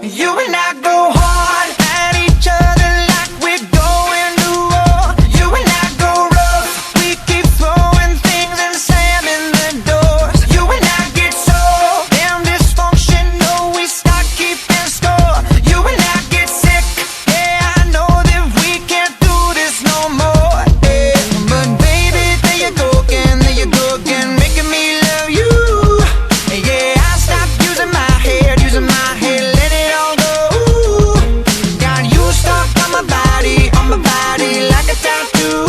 You and I go hard at each other like we're going to war. You and I go rough, we keep throwing things and slamming the doors. You and I get so damn dysfunctional, we start keeping score. You and I get sick, yeah, I know that we can't do this no more, yeah. But baby, there you go again, making me love you. Yeah, I stopped using my head, let it all go. Got you stuck on my body like a tattoo.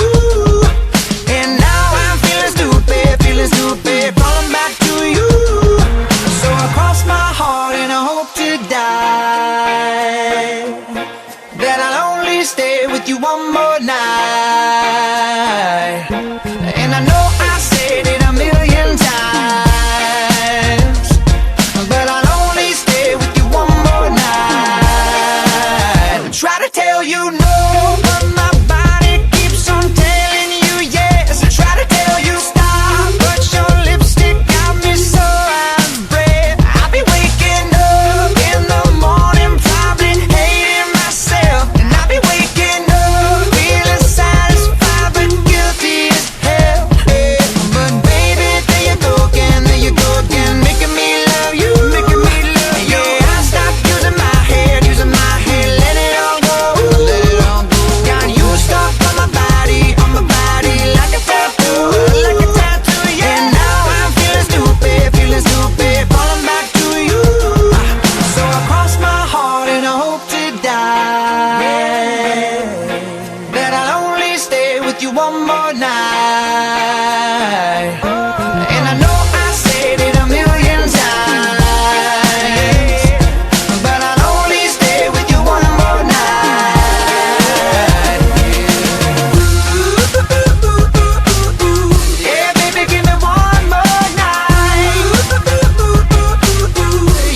And now I'm feeling stupid, falling back to you. So I cross my heart and I hope to die that I'll only stay with you one more night. And I know I said it a million times, but I'll only stay with you one more night. Try to tell you no, but my body keeps on telling you yes. Try to tell you stop, but your lipstick got me so out of breath. I'll be waking up in the morning, probably hating myself. And I'll be waking up feeling satisfied but guilty as hell, yeah. But baby, there you go again, making me love you. Yeah, I stopped using my head, let it all go. Got you stuck on my body like a tattoo, yeah. And now I'm feeling stupid, falling back to you. So I cross my heart and I hope to die that I'll only stay with you one more night. And I know I said it a million times, but I'll only stay with you one more night. Yeah, baby, give me one more night.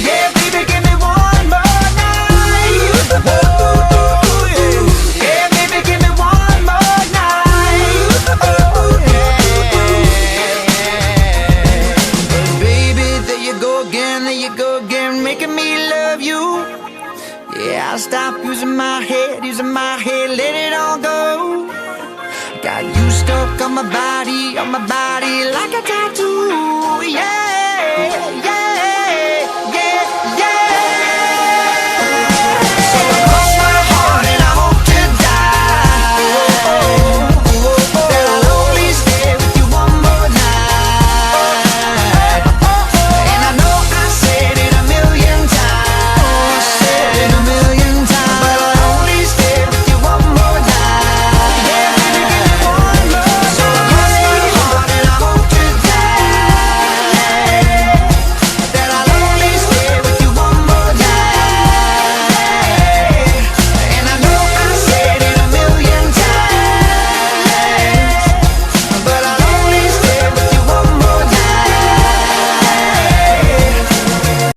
Yeah, baby, give me one more night. Oh, yeah, baby, give me one more night. Oh, yeah. Baby, there you go again, making me love you. Yeah, I stopped using my head, let it all go. Got you stuck on my body like a tattoo, yeah, yeah.